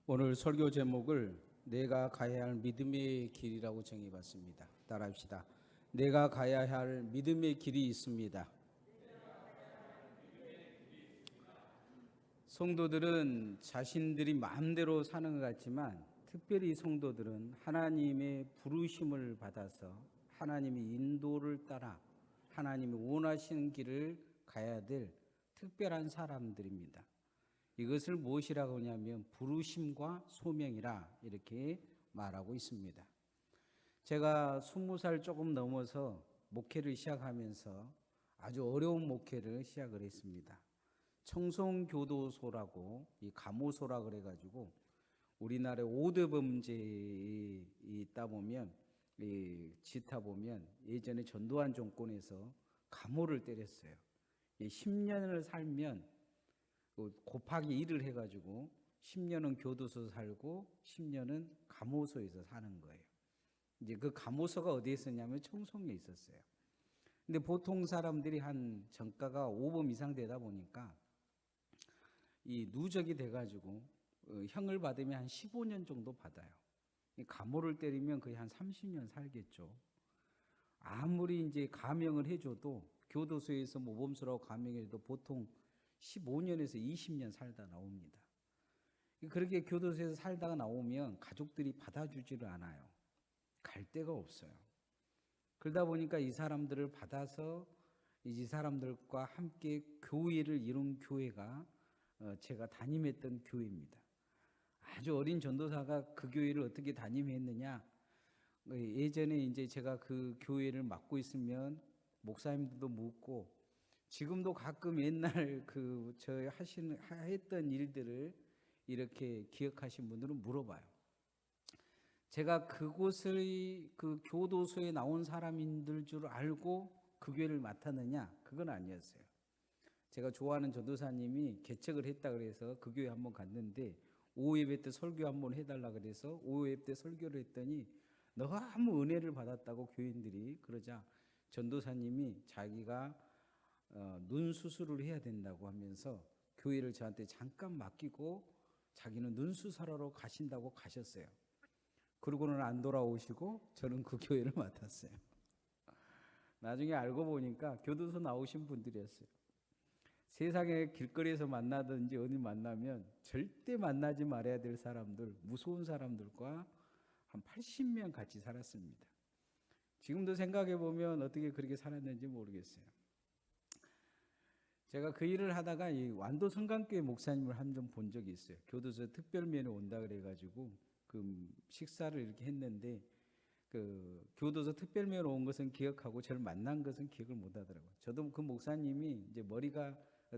오늘 설교 제목을 내가 가야 할 믿음의 길이라고 정해봤습니다. 따라합시다. 내가 가야 할 믿음의 길이 있습니다. 성도들은 자신들이 마음대로 사는 것 같지만 특별히 성도들은 하나님의 부르심을 받아서 하나님의 인도를 따라 하나님이 원하시는 길을 가야 될 특별한 사람들입니다. 이것을 무엇이라고 하냐면 부르심과 소명이라 이렇게 말하고 있습니다. 제가 20살 조금 넘어서 목회를 시작하면서 아주 어려운 목회를 시작을 했습니다. 청송교도소라고 이 감호소라 그래가지고 우리나라의 5대 범죄에 있다 보면 지타 보면 예전에 전두환 정권에서 감호를 때렸어요. 10년을 살면 곱하기 1을 해가지고 10년은 교도소 살고 10년은 감호소에서 사는 거예요. 이제 그 감호소가 어디에 있었냐면 청송에 있었어요. 근데 보통 사람들이 한 전과가 5범 이상 되다 보니까 이 누적이 돼가지고 형을 받으면 한 15년 정도 받아요. 감호를 때리면 거의 한 30년 살겠죠. 아무리 이제 감형을 해줘도 교도소에서 모범수라고 감형해도 보통 15년에서 20년 살다 나옵니다. 그렇게 교도소에서 살다가 나오면 가족들이 받아주지를 않아요. 갈 데가 없어요. 그러다 보니까 이 사람들을 받아서 이 사람들과 함께 교회를 이룬 교회가 제가 담임했던 교회입니다. 아주 어린 전도사가 그 교회를 어떻게 담임했느냐? 예전에 이제 제가 그 교회를 맡고 있으면 목사님들도 묻고 지금도 가끔 옛날 저 했던 일들을 이렇게 기억하신 분들은 물어봐요. 제가 그곳의 그 교도소에 나온 사람인들 줄 알고 그 교회를 맡았느냐? 그건 아니었어요. 제가 좋아하는 전도사님이 개척을 했다 그래서 그 교회 한번 갔는데 오후 예배 때 설교 한번 해달라 그래서 오후 예배 때 설교를 했더니 너무 은혜를 받았다고 교인들이 그러자 전도사님이 자기가 눈 수술을 해야 된다고 하면서 교회를 저한테 잠깐 맡기고 자기는 눈 수술하러 가신다고 가셨어요. 그러고는 안 돌아오시고 저는 그 교회를 맡았어요. 나중에 알고 보니까 교도소 나오신 분들이었어요. 세상에 길거리에서 만나든지 어디 만나면 절대 만나지 말아야 될 사람들, 무서운 사람들과 한 80년 같이 살았습니다. 지금도 생각해 보면 어떻게 그렇게 살았는지 모르겠어요. 제가 그 일을 하다가 이 완도 성강교회 목사님을 한 번 본 적이 있어요. 교도소 특별면회 온다 그래가지고 그 식사를 이렇게 했는데 그 교도소 특별면회 온 것은 기억하고 저를 만난 것은 기억을 못 하더라고요. 저도 그 목사님이 이제 머리가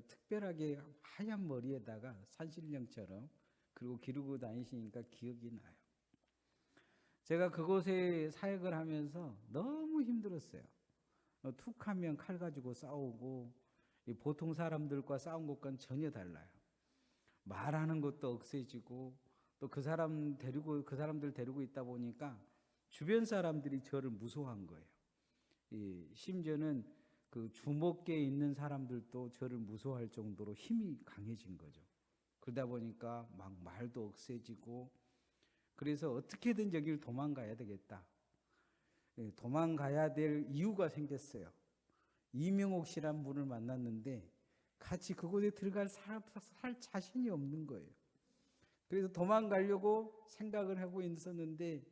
특별하게 하얀 머리에다가 산신령처럼 그리고 기르고 다니시니까 기억이 나요. 제가 그곳에 사역을 하면서 너무 힘들었어요. 툭하면 칼 가지고 싸우고 보통 사람들과 싸운 것과는 전혀 달라요. 말하는 것도 억세지고 또 그 사람들 데리고 있다 보니까 주변 사람들이 저를 무서워한 거예요. 심지어는 그 주목계에 있는 사람들도 저를 무서워할 정도로 힘이 강해진 거죠. 그러다 보니까 막 말도 억세지고 그래서 어떻게든 여기를 도망가야 되겠다. 도망가야 될 이유가 생겼어요. 이명옥 씨란 분을 만났는데 같이 그곳에 들어갈 살 자신이 없는 거예요. 그래서 도망가려고 생각을 하고 있었는데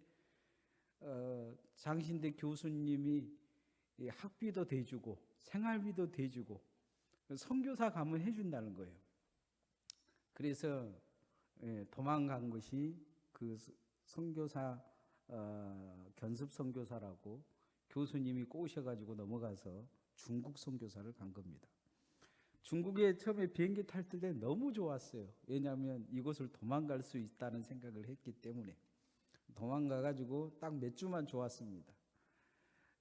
장신대 교수님이 학비도 대주고 생활비도 대주고 선교사 가면 해준다는 거예요. 그래서 도망간 것이 그 선교사 견습 선교사라고 교수님이 꼬셔가지고 넘어가서 중국 선교사를 간 겁니다. 중국에 처음에 비행기 탈 때 너무 좋았어요. 왜냐하면 이곳을 도망갈 수 있다는 생각을 했기 때문에 도망가가지고 딱 몇 주만 좋았습니다.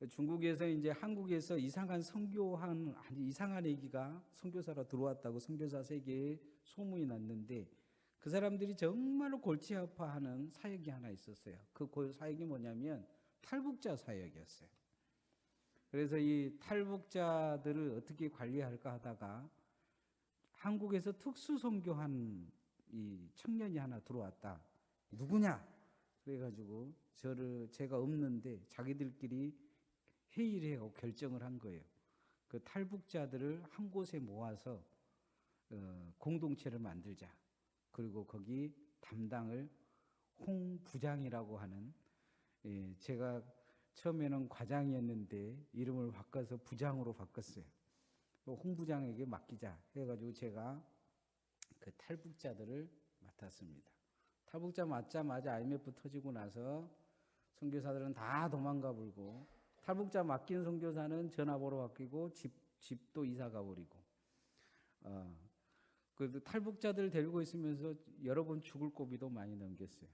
중국에서 이제 한국에서 이상한 선교한 아주 이상한 애기가 선교사로 들어왔다고 선교사 세계에 소문이 났는데 그 사람들이 정말로 골치 아파하는 사역이 하나 있었어요. 그 사역이 뭐냐면 탈북자 사역이었어요. 그래서 이 탈북자들을 어떻게 관리할까 하다가 한국에서 특수 선교한 이 청년이 하나 들어왔다. 누구냐? 그래가지고 제가 없는데 자기들끼리 회의를 하고 결정을 한 거예요. 그 탈북자들을 한 곳에 모아서 공동체를 만들자. 그리고 거기 담당을 홍 부장이라고 하는, 제가 처음에는 과장이었는데 이름을 바꿔서 부장으로 바꿨어요. 홍 부장에게 맡기자 해가지고 제가 그 탈북자들을 맡았습니다. 탈북자 맡자마자 IMF 터지고 나서 선교사들은 다 도망가 버리고, 탈북자 맡긴 선교사는 전화번호 바뀌고 집도 이사 가버리고, 그 탈북자들 데리고 있으면서 여러 번 죽을 고비도 많이 넘겼어요.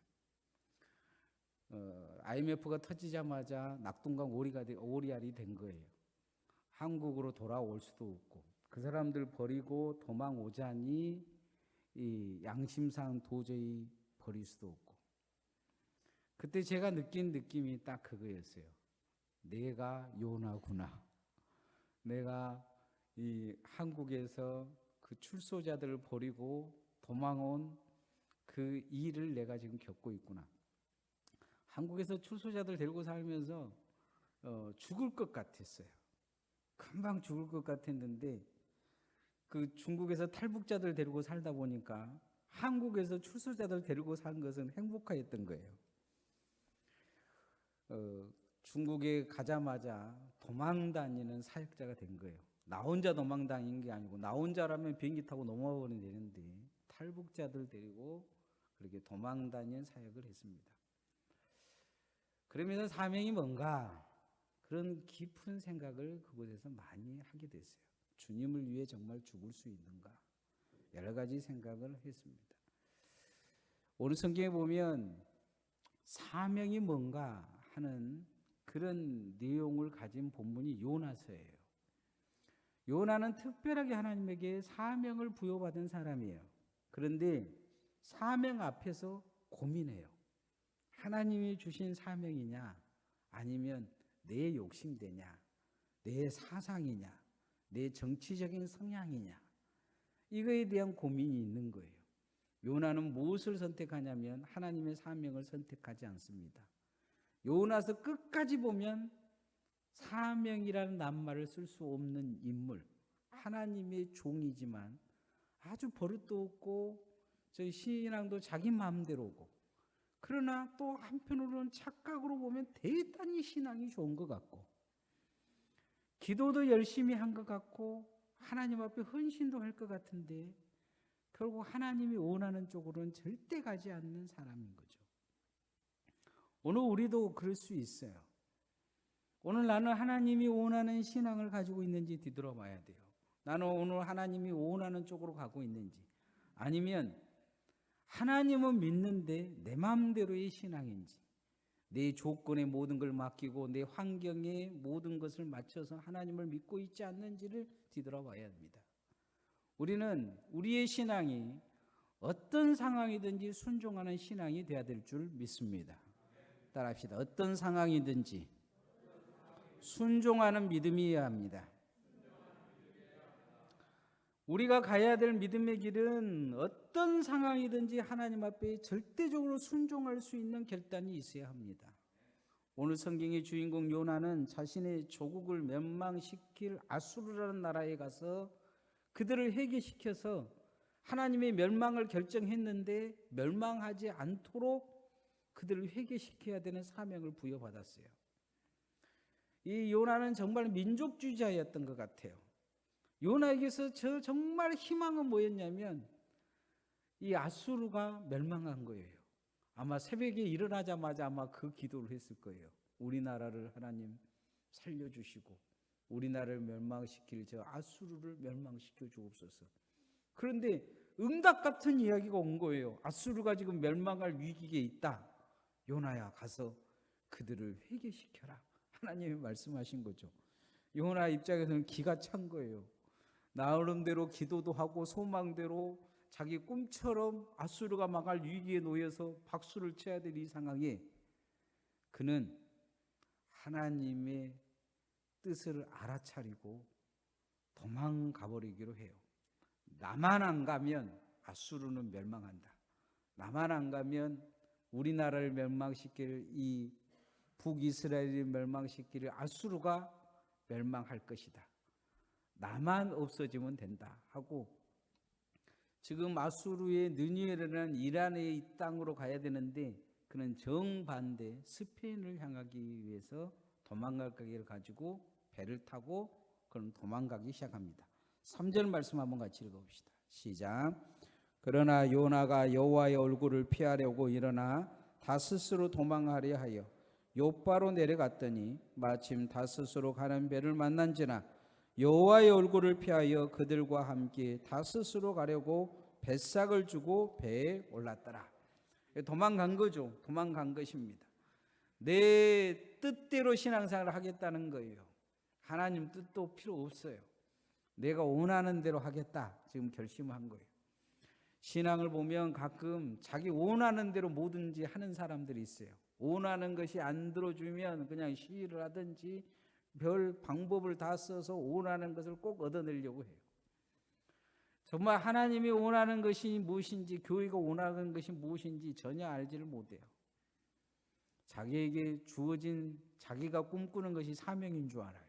IMF가 터지자마자 낙동강 오리알이 된 거예요. 한국으로 돌아올 수도 없고, 그 사람들 버리고 도망 오자니 이 양심상 도저히 버릴 수도 없고, 그때 제가 느낀 느낌이 딱 그거였어요. 내가 요나구나. 내가 이 한국에서 그 출소자들을 버리고 도망온 그 일을 내가 지금 겪고 있구나. 한국에서 출소자들 데리고 살면서 죽을 것 같았어요. 금방 죽을 것 같았는데, 그 중국에서 탈북자들 데리고 살다 보니까 한국에서 출소자들 데리고 산 것은 행복하였던 거예요. 중국에 가자마자 도망 다니는 사역자가 된 거예요. 나 혼자 도망 다닌 게 아니고, 나 혼자라면 비행기 타고 넘어가 버리면 되는데 탈북자들 데리고 그렇게 도망 다니는 사역을 했습니다. 그러면서 사명이 뭔가, 그런 깊은 생각을 그곳에서 많이 하게 됐어요. 주님을 위해 정말 죽을 수 있는가, 여러 가지 생각을 했습니다. 오늘 성경에 보면 사명이 뭔가 하는 그런 내용을 가진 본문이 요나서예요. 요나는 특별하게 하나님에게 사명을 부여받은 사람이에요. 그런데 사명 앞에서 고민해요. 하나님이 주신 사명이냐, 아니면 내 욕심되냐, 내 사상이냐, 내 정치적인 성향이냐, 이거에 대한 고민이 있는 거예요. 요나는 무엇을 선택하냐면 하나님의 사명을 선택하지 않습니다. 요나서 끝까지 보면 사명이라는 낱말을 쓸 수 없는 인물, 하나님의 종이지만 아주 버릇도 없고 저희 신앙도 자기 마음대로고, 그러나 또 한편으로는 착각으로 보면 대단히 신앙이 좋은 것 같고, 기도도 열심히 한 것 같고, 하나님 앞에 헌신도 할 것 같은데 결국 하나님이 원하는 쪽으로는 절대 가지 않는 사람인 거죠. 오늘 우리도 그럴 수 있어요. 오늘 나는 하나님이 원하는 신앙을 가지고 있는지 뒤돌아봐야 돼요. 나는 오늘 하나님이 원하는 쪽으로 가고 있는지, 아니면 하나님은 믿는데 내 마음대로의 신앙인지, 내 조건에 모든 걸 맡기고 내 환경에 모든 것을 맞춰서 하나님을 믿고 있지 않는지를 뒤돌아봐야 합니다. 우리는 우리의 신앙이 어떤 상황이든지 순종하는 신앙이 되어야 될 줄 믿습니다. 따라합시다. 어떤 상황이든지 순종하는 믿음이어야 합니다. 우리가 가야 될 믿음의 길은 어떤 상황이든지 하나님 앞에 절대적으로 순종할 수 있는 결단이 있어야 합니다. 오늘 성경의 주인공 요나는 자신의 조국을 멸망시킬 아수르라는 나라에 가서 그들을 회개시켜서 하나님의 멸망을 결정했는데 멸망하지 않도록 그들을 회개시켜야 되는 사명을 부여받았어요. 이 요나는 정말 민족주의자였던 것 같아요. 요나에게서 정말 희망은 뭐였냐면 이 아수르가 멸망한 거예요. 아마 새벽에 일어나자마자 아마 그 기도를 했을 거예요. 우리나라를 하나님 살려주시고 우리나라를 멸망시킬 저 아수르를 멸망시켜 주옵소서. 그런데 응답 같은 이야기가 온 거예요. 아수르가 지금 멸망할 위기에 있다. 요나야, 가서 그들을 회개시켜라. 하나님이 말씀하신 거죠. 요나 입장에서는 기가 찬 거예요. 나름대로 기도도 하고 소망대로 자기 꿈처럼 아수르가 망할 위기에 놓여서 박수를 쳐야 될 이 상황에 그는 하나님의 뜻을 알아차리고 도망가 버리기로 해요. 나만 안 가면 아수르는 멸망한다. 나만 안 가면 우리나라를 멸망시킬 이 북이스라엘을 멸망시킬 아수르가 멸망할 것이다. 나만 없어지면 된다 하고 지금 아수르의 느니엘이라는 이란의 이 땅으로 가야 되는데 그는 정반대 스페인을 향하기 위해서 도망갈 가기를 가지고 배를 타고 그는 도망가기 시작합니다. 3절 말씀 한번 같이 읽어봅시다. 시작. 그러나 요나가 여호와의 얼굴을 피하려고 일어나 다스스로 도망하려 하여 요바로 내려갔더니 마침 다스스로 가는 배를 만난지나 여호와의 얼굴을 피하여 그들과 함께 다스스로 가려고 뱃삭을 주고 배에 올랐더라. 도망간 거죠. 도망간 것입니다. 내 뜻대로 신앙생활을 하겠다는 거예요. 하나님 뜻도 필요 없어요. 내가 원하는 대로 하겠다 지금 결심한 거예요. 신앙을 보면 가끔 자기 원하는 대로 뭐든지 하는 사람들이 있어요. 원하는 것이 안 들어주면 그냥 시위를 하든지 별 방법을 다 써서 원하는 것을 꼭 얻어내려고 해요. 정말 하나님이 원하는 것이 무엇인지, 교회가 원하는 것이 무엇인지 전혀 알지를 못해요. 자기에게 주어진 자기가 꿈꾸는 것이 사명인 줄 알아요.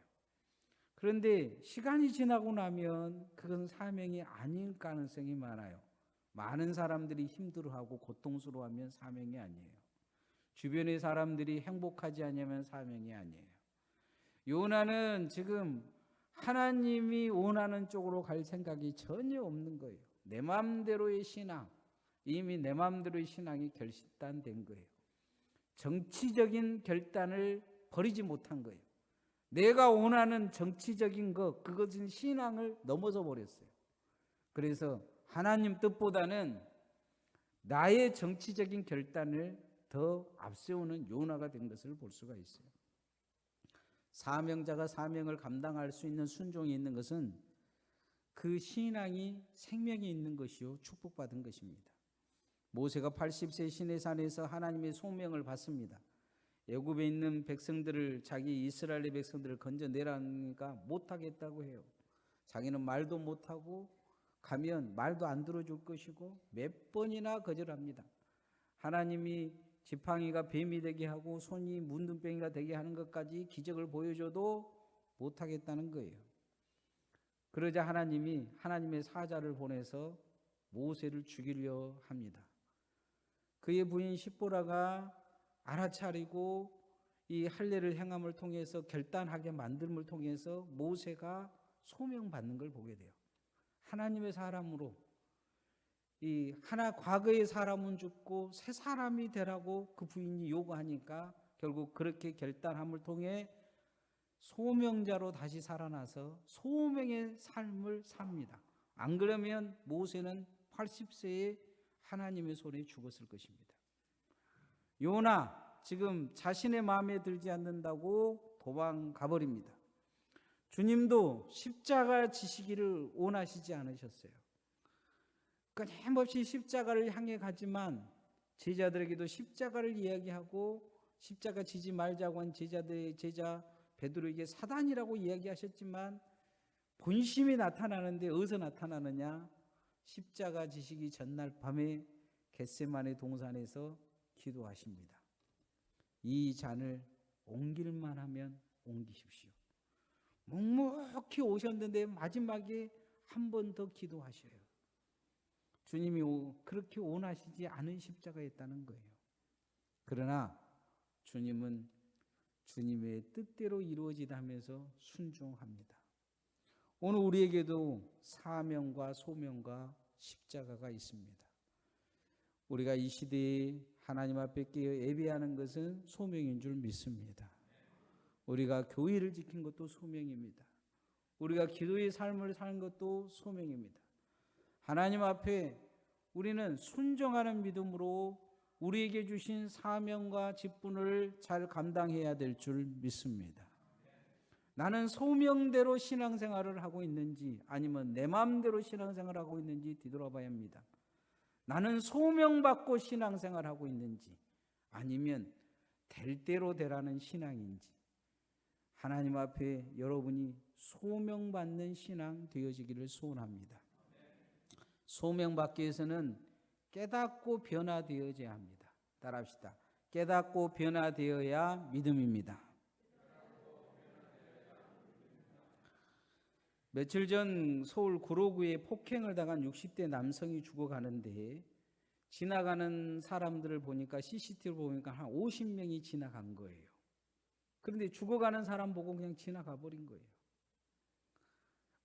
그런데 시간이 지나고 나면 그건 사명이 아닐 가능성이 많아요. 많은 사람들이 힘들어하고 고통스러워하면 사명이 아니에요. 주변의 사람들이 행복하지 않으면 사명이 아니에요. 요나는 지금 하나님이 원하는 쪽으로 갈 생각이 전혀 없는 거예요. 내 마음대로의 신앙, 이미 내 마음대로의 신앙이 결단된 거예요. 정치적인 결단을 버리지 못한 거예요. 내가 원하는 정치적인 것, 그것은 신앙을 넘어서 버렸어요. 그래서 하나님 뜻보다는 나의 정치적인 결단을 더 앞세우는 요나가 된 것을 볼 수가 있어요. 사명자가 사명을 감당할 수 있는 순종이 있는 것은 그 신앙이 생명이 있는 것이요 축복받은 것입니다. 모세가 80세 시내산에서 하나님의 소명을 받습니다. 애굽에 있는 백성들을, 자기 이스라엘의 백성들을 건져내라니까 못하겠다고 해요. 자기는 말도 못하고 가면 말도 안 들어줄 것이고 몇 번이나 거절합니다. 하나님이 지팡이가 뱀이 되게 하고 손이 문둥병이가 되게 하는 것까지 기적을 보여줘도 못하겠다는 거예요. 그러자 하나님이 하나님의 사자를 보내서 모세를 죽이려 합니다. 그의 부인 십보라가 알아차리고 이 할례를 행함을 통해서 결단하게 만듦을 통해서 모세가 소명받는 걸 보게 돼요. 하나님의 사람으로 이 하나 과거의 사람은 죽고 새 사람이 되라고 그 부인이 요구하니까 결국 그렇게 결단함을 통해 소명자로 다시 살아나서 소명의 삶을 삽니다. 안 그러면 모세는 80세에 하나님의 손에 죽었을 것입니다. 요나 지금 자신의 마음에 들지 않는다고 도망가 버립니다. 주님도 십자가 지시기를 원하시지 않으셨어요. 끊임없이 십자가를 향해 가지만 제자들에게도 십자가를 이야기하고 십자가 지지 말자고 한 제자들의 제자 베드로에게 사단이라고 이야기하셨지만 본심이 나타나는데 어디서 나타나느냐? 십자가 지시기 전날 밤에 겟세마네 동산에서 기도하십니다. 이 잔을 옮길만 하면 옮기십시오. 묵묵히 오셨는데 마지막에 한 번 더 기도하셔요. 주님이 그렇게 원하시지 않은 십자가였다는 거예요. 그러나 주님은 주님의 뜻대로 이루어지다면서 순종합니다. 오늘 우리에게도 사명과 소명과 십자가가 있습니다. 우리가 이 시대에 하나님 앞에 깨어 예배하는 것은 소명인 줄 믿습니다. 우리가 교회를 지킨 것도 소명입니다. 우리가 기도의 삶을 사는 것도 소명입니다. 하나님 앞에 우리는 순종하는 믿음으로 우리에게 주신 사명과 직분을 잘 감당해야 될 줄 믿습니다. 나는 소명대로 신앙생활을 하고 있는지 아니면 내 마음대로 신앙생활을 하고 있는지 뒤돌아봐야 합니다. 나는 소명받고 신앙생활하고 있는지 아니면 될 대로 되라는 신앙인지 하나님 앞에 여러분이 소명받는 신앙 되어지기를 소원합니다. 소명받기 위해서는 깨닫고 변화되어야 합니다. 따라합시다. 깨닫고 변화되어야 믿음입니다. 며칠 전 서울 구로구에 폭행을 당한 60대 남성이 죽어가는데 지나가는 사람들을 보니까 CCTV를 보니까 한 50명이 지나간 거예요. 그런데 죽어가는 사람 보고 그냥 지나가 버린 거예요.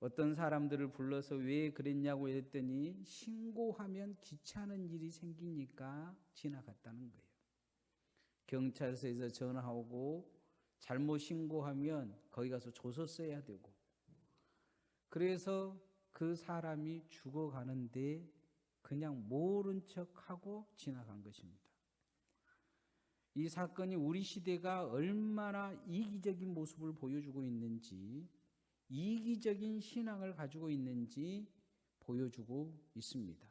어떤 사람들을 불러서 왜 그랬냐고 했더니 신고하면 귀찮은 일이 생기니까 지나갔다는 거예요. 경찰서에서 전화 오고 잘못 신고하면 거기 가서 조서 써야 되고, 그래서 그 사람이 죽어가는데 그냥 모른 척하고 지나간 것입니다. 이 사건이 우리 시대가 얼마나 이기적인 모습을 보여주고 있는지, 이기적인 신앙을 가지고 있는지 보여주고 있습니다.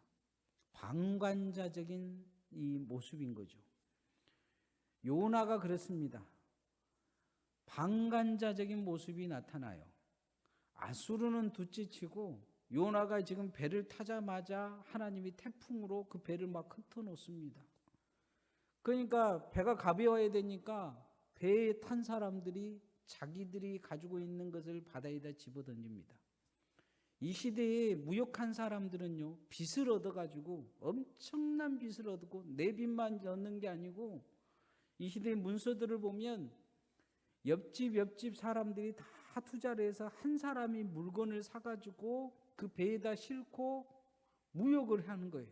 방관자적인 이 모습인 거죠. 요나가 그렇습니다. 방관자적인 모습이 나타나요. 아수르는 둘째치고 요나가 지금 배를 타자마자 하나님이 태풍으로 그 배를 막 흩어놓습니다. 그러니까 배가 가벼워야 되니까 배에 탄 사람들이 자기들이 가지고 있는 것을 바다에다 집어던집니다. 이 시대에 무역한 사람들은요, 빚을 얻어가지고 엄청난 빚을 얻고 내 빚만 얻는 게 아니고, 이 시대의 문서들을 보면 옆집 사람들이 다 투자를 해서 한 사람이 물건을 사가지고 그 배에다 싣고 무역을 하는 거예요.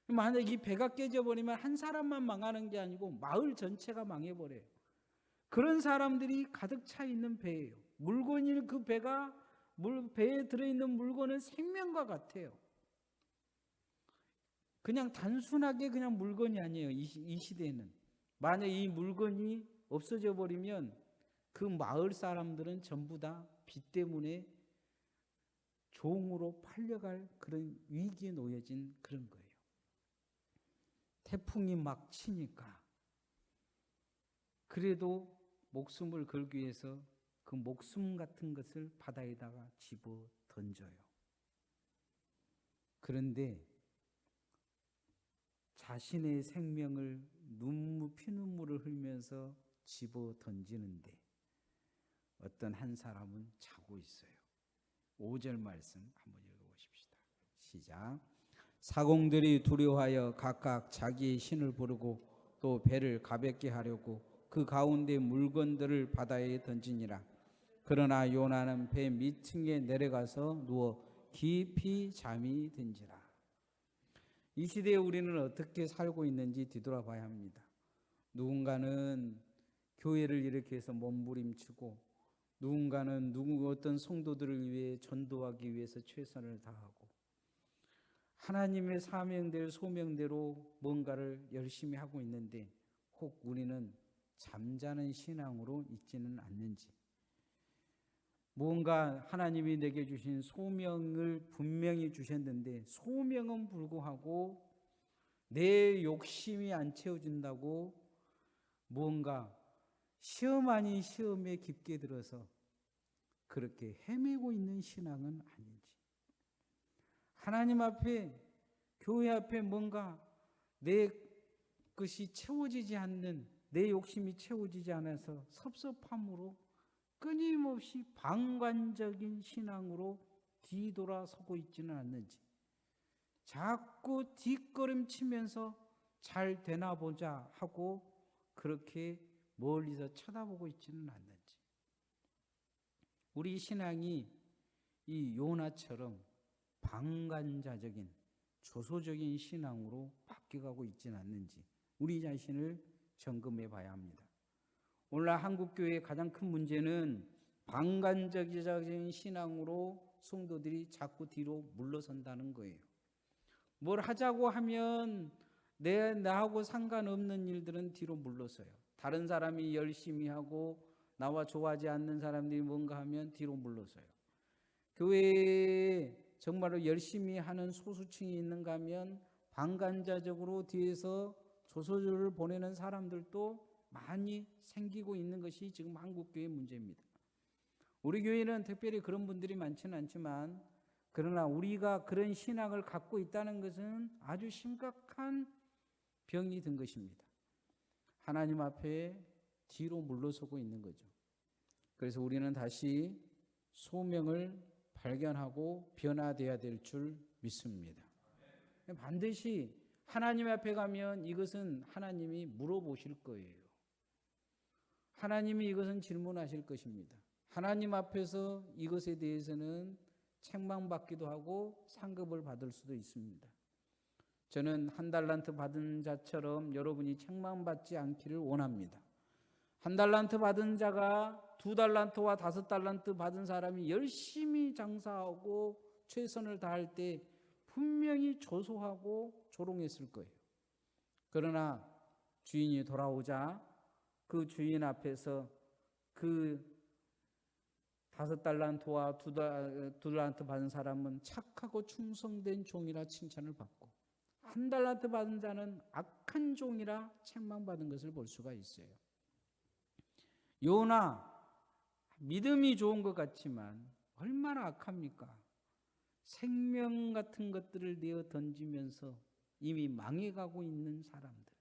만약 이 배가 깨져버리면 한 사람만 망하는 게 아니고 마을 전체가 망해버려요. 그런 사람들이 가득 차 있는 배예요. 물건이, 그 배에 들어있는 물건은 생명과 같아요. 그냥 단순하게 그냥 물건이 아니에요. 이 시대에는. 만약 이 물건이 없어져 버리면 그 마을 사람들은 전부 다 빚 때문에 종으로 팔려갈 그런 위기에 놓여진 그런 거예요. 태풍이 막 치니까 그래도 목숨을 걸기 위해서 그 목숨 같은 것을 바다에다가 집어 던져요. 그런데 자신의 생명을 피눈물을 흘리면서 집어 던지는데 어떤 한 사람은 자고 있어요. 5절 말씀 한번 읽어보십시다. 시작. 사공들이 두려워하여 각각 자기의 신을 부르고 또 배를 가볍게 하려고 그 가운데 물건들을 바다에 던지니라. 그러나 요나는 배 밑층에 내려가서 누워 깊이 잠이 든지라. 이 시대에 우리는 어떻게 살고 있는지 뒤돌아봐야 합니다. 누군가는 교회를 일으켜서 몸부림치고, 누군가는 어떤 성도들을 위해 전도하기 위해서 최선을 다하고, 하나님의 사명대로 소명대로 뭔가를 열심히 하고 있는데 혹 우리는 잠자는 신앙으로 있지는 않는지, 뭔가 하나님이 내게 주신 소명을 분명히 주셨는데 소명은 불구하고 내 욕심이 안 채워진다고 뭔가 시험 아닌 시험에 깊게 들어서 그렇게 헤매고 있는 신앙은 아닌지, 하나님 앞에, 교회 앞에 뭔가 내 것이 채워지지 않는, 내 욕심이 채워지지 않아서 섭섭함으로 끊임없이 방관적인 신앙으로 뒤돌아서고 있지는 않는지, 자꾸 뒷걸음치면서 잘 되나 보자 하고 그렇게 멀리서 쳐다보고 있지는 않는지, 우리 신앙이 이 요나처럼 방관자적인 조소적인 신앙으로 바뀌어가고 있지는 않는지 우리 자신을 점검해 봐야 합니다. 오늘날 한국교회의 가장 큰 문제는 방관적인 신앙으로 성도들이 자꾸 뒤로 물러선다는 거예요. 뭘 하자고 하면 나하고 상관없는 일들은 뒤로 물러서요. 다른 사람이 열심히 하고 나와 좋아하지 않는 사람들이 뭔가 하면 뒤로 물러서요. 교회에 정말로 열심히 하는 소수층이 있는가 하면 방관자적으로 뒤에서 조소를 보내는 사람들도 많이 생기고 있는 것이 지금 한국교회의 문제입니다. 우리 교회는 특별히 그런 분들이 많지는 않지만 그러나 우리가 그런 신앙을 갖고 있다는 것은 아주 심각한 병이 든 것입니다. 하나님 앞에 뒤로 물러서고 있는 거죠. 그래서 우리는 다시 소명을 발견하고 변화되어야 될 줄 믿습니다. 반드시 하나님 앞에 가면 이것은 하나님이 물어보실 거예요. 하나님이 이것은 질문하실 것입니다. 하나님 앞에서 이것에 대해서는 책망받기도 하고 상급을 받을 수도 있습니다. 저는 1달란트 받은 자처럼 여러분이 책망받지 않기를 원합니다. 1달란트 받은 자가 2달란트와 5달란트 받은 사람이 열심히 장사하고 최선을 다할 때 분명히 조소하고 조롱했을 거예요. 그러나 주인이 돌아오자 그 주인 앞에서 그 5달란트와 2달란트 받은 사람은 착하고 충성된 종이라 칭찬을 받고 1달란트 받은 자는 악한 종이라 책망받은 것을 볼 수가 있어요. 요나 믿음이 좋은 것 같지만 얼마나 악합니까? 생명 같은 것들을 내어 던지면서 이미 망해가고 있는 사람들,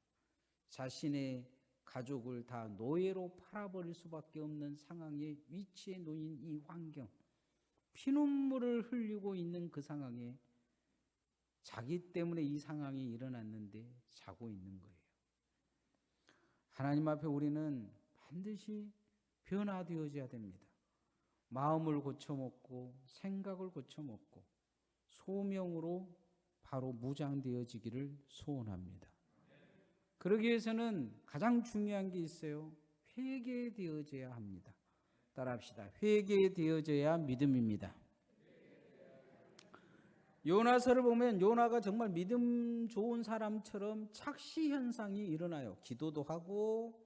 자신의 가족을 다 노예로 팔아버릴 수밖에 없는 상황에 위치해 놓인 이 환경, 피눈물을 흘리고 있는 그 상황에 자기 때문에 이 상황이 일어났는데 자고 있는 거예요. 하나님 앞에 우리는 반드시 변화되어져야 됩니다. 마음을 고쳐먹고 생각을 고쳐먹고 소명으로 바로 무장되어지기를 소원합니다. 그러기 위해서는 가장 중요한 게 있어요. 회개되어져야 합니다. 따라합시다. 회개되어져야 믿음입니다. 요나서를 보면 요나가 정말 믿음 좋은 사람처럼 착시 현상이 일어나요. 기도도 하고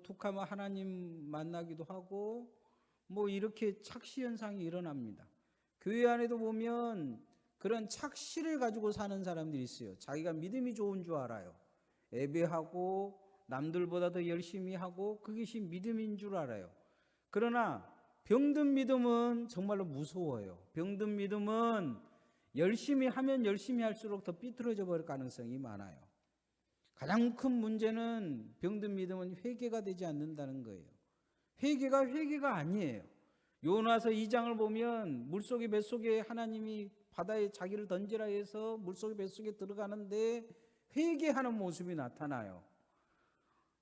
툭하면 하나님 만나기도 하고 이렇게 착시 현상이 일어납니다. 교회 안에도 보면 그런 착시를 가지고 사는 사람들이 있어요. 자기가 믿음이 좋은 줄 알아요. 예배하고 남들보다 더 열심히 하고 그것이 믿음인 줄 알아요. 그러나 병든 믿음은 정말로 무서워요. 병든 믿음은 열심히 하면 열심히 할수록 더 삐뚤어져 버릴 가능성이 많아요. 가장 큰 문제는 병든 믿음은 회개가 되지 않는다는 거예요. 회개가 아니에요. 요나서 2장을 보면 물속에 뱃속에 하나님이 바다에 자기를 던지라 해서 물속에 뱃속에 들어가는데 회개하는 모습이 나타나요.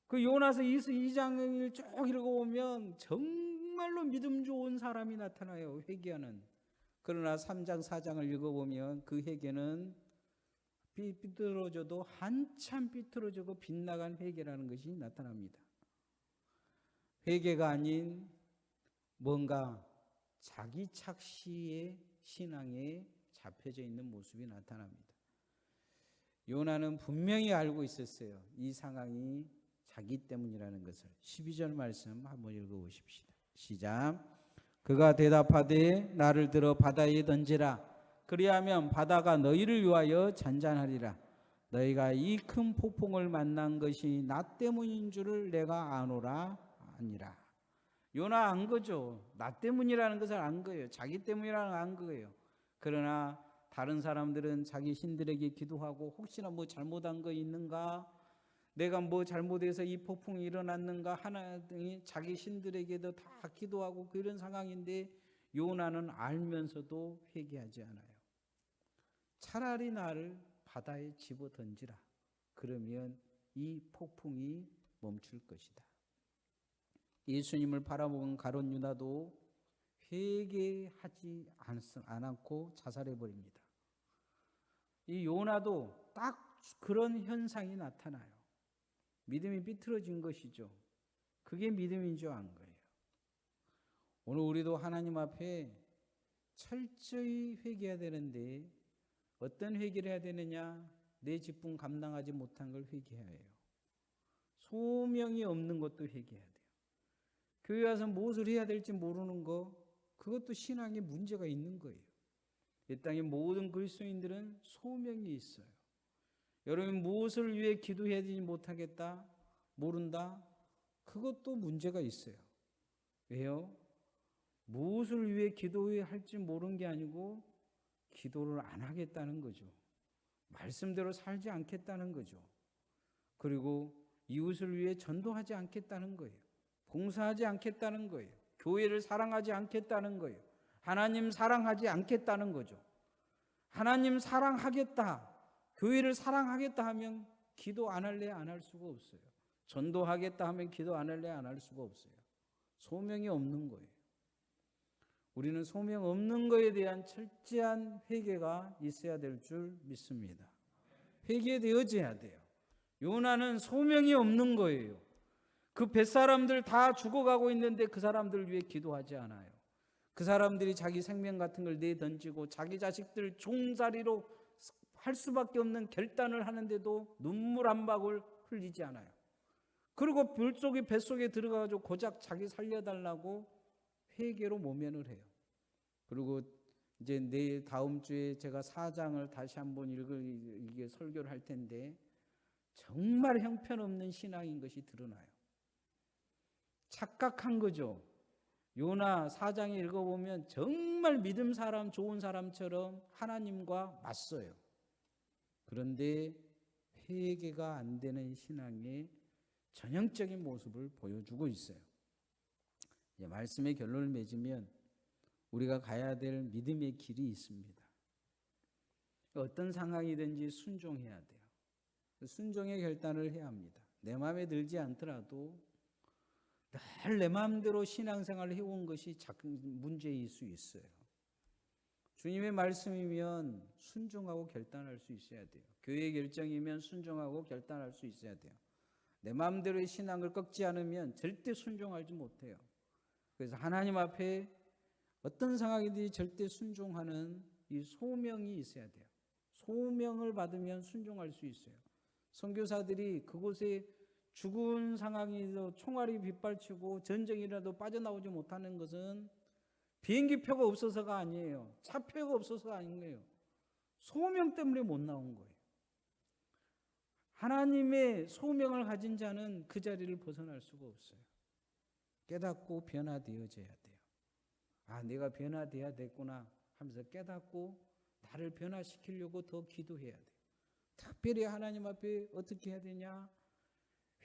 그 요나서 2장을 쭉 읽어보면 정말로 믿음 좋은 사람이 나타나요. 회개하는. 그러나 3장 4장을 읽어보면 그 회개는 삐뚤어져도 한참 삐뚤어지고 빗나간 회개라는 것이 나타납니다. 회개가 아닌 뭔가 자기 착시의 신앙에 잡혀져 있는 모습이 나타납니다. 요나는 분명히 알고 있었어요. 이 상황이 자기 때문이라는 것을. 12절 말씀 한번 읽어보십시다. 시작. 그가 대답하되 나를 들어 바다에 던지라. 그리하면 바다가 너희를 위하여 잔잔하리라. 너희가 이 큰 폭풍을 만난 것이 나 때문인 줄을 내가 아노라. 아니라. 요나 안 거죠. 나 때문이라는 것을 안 거예요. 자기 때문이라는 걸 안 거예요. 그러나 다른 사람들은 자기 신들에게 기도하고 혹시나 잘못한 거 있는가? 내가 잘못해서 이 폭풍이 일어났는가? 하나님이 자기 신들에게도 다 기도하고 그런 상황인데 요나는 알면서도 회개하지 않아요. 차라리 나를 바다에 집어 던지라. 그러면 이 폭풍이 멈출 것이다. 예수님을 바라보는 가룟 유다도 회개하지 않았고 자살해버립니다. 이 요나도 딱 그런 현상이 나타나요. 믿음이 삐뚤어진 것이죠. 그게 믿음인 줄 안 거예요. 오늘 우리도 하나님 앞에 철저히 회개해야 되는데 어떤 회개를 해야 되느냐? 내 직분 감당하지 못한 걸 회개해야 해요. 소명이 없는 것도 회개해야 돼요. 교회 와서 무엇을 해야 될지 모르는 거, 그것도 신앙에 문제가 있는 거예요. 이 땅의 모든 그리스도인들은 소명이 있어요. 여러분 무엇을 위해 기도해야 되지 못하겠다, 모른다, 그것도 문제가 있어요. 왜요? 무엇을 위해 기도해야 할지 모르는 게 아니고 기도를 안 하겠다는 거죠. 말씀대로 살지 않겠다는 거죠. 그리고 이웃을 위해 전도하지 않겠다는 거예요. 봉사하지 않겠다는 거예요. 교회를 사랑하지 않겠다는 거예요. 하나님 사랑하지 않겠다는 거죠. 하나님 사랑하겠다, 교회를 사랑하겠다 하면 기도 안 할래 안 할 수가 없어요. 전도하겠다 하면 기도 안 할래 안 할 수가 없어요. 소명이 없는 거예요. 우리는 소명 없는 거에 대한 철저한 회개가 있어야 될 줄 믿습니다. 회개되어져야 돼요. 요나는 소명이 없는 거예요. 그 뱃사람들 다 죽어가고 있는데 그 사람들 위해 기도하지 않아요. 그 사람들이 자기 생명 같은 걸 내던지고 자기 자식들 종살이로 할 수밖에 없는 결단을 하는데도 눈물 한 방울 흘리지 않아요. 그리고 뱃속에 들어가가지고 고작 자기 살려달라고 회개로 모면을 해요. 그리고 이제 내일 다음 주에 제가 4장을 다시 한번 이게 설교를 할 텐데 정말 형편없는 신앙인 것이 드러나요. 착각한 거죠. 요나 4장에 읽어보면 정말 믿음 사람, 좋은 사람처럼 하나님과 맞서요. 그런데 회개가 안 되는 신앙의 전형적인 모습을 보여주고 있어요. 이제 말씀의 결론을 맺으면 우리가 가야 될 믿음의 길이 있습니다. 어떤 상황이든지 순종해야 돼요. 순종의 결단을 해야 합니다. 내 마음에 들지 않더라도 늘 내 마음대로 신앙생활을 해온 것이 문제일 수 있어요. 주님의 말씀이면 순종하고 결단할 수 있어야 돼요. 교회의 결정이면 순종하고 결단할 수 있어야 돼요. 내 마음대로의 신앙을 꺾지 않으면 절대 순종하지 못해요. 그래서 하나님 앞에 어떤 상황이든지 절대 순종하는 이 소명이 있어야 돼요. 소명을 받으면 순종할 수 있어요. 선교사들이 그곳에 죽은 상황에서 총알이 빗발치고 전쟁이라도 빠져나오지 못하는 것은 비행기표가 없어서가 아니에요. 차표가 없어서가 아니에요. 소명 때문에 못 나온 거예요. 하나님의 소명을 가진 자는 그 자리를 벗어날 수가 없어요. 깨닫고 변화되어져야 돼요. 아, 내가 변화돼야 됐구나 하면서 깨닫고 나를 변화시키려고 더 기도해야 돼요. 특별히 하나님 앞에 어떻게 해야 되냐?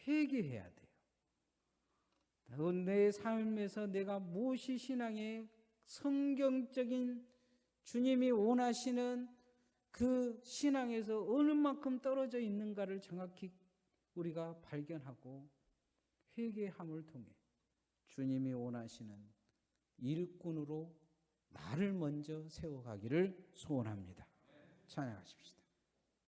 회개해야 돼요. 내 삶에서 내가 무엇이 신앙의 성경적인 주님이 원하시는 그 신앙에서 어느 만큼 떨어져 있는가를 정확히 우리가 발견하고 회개함을 통해 주님이 원하시는 일꾼으로 나를 먼저 세워가기를 소원합니다. 찬양하십시다.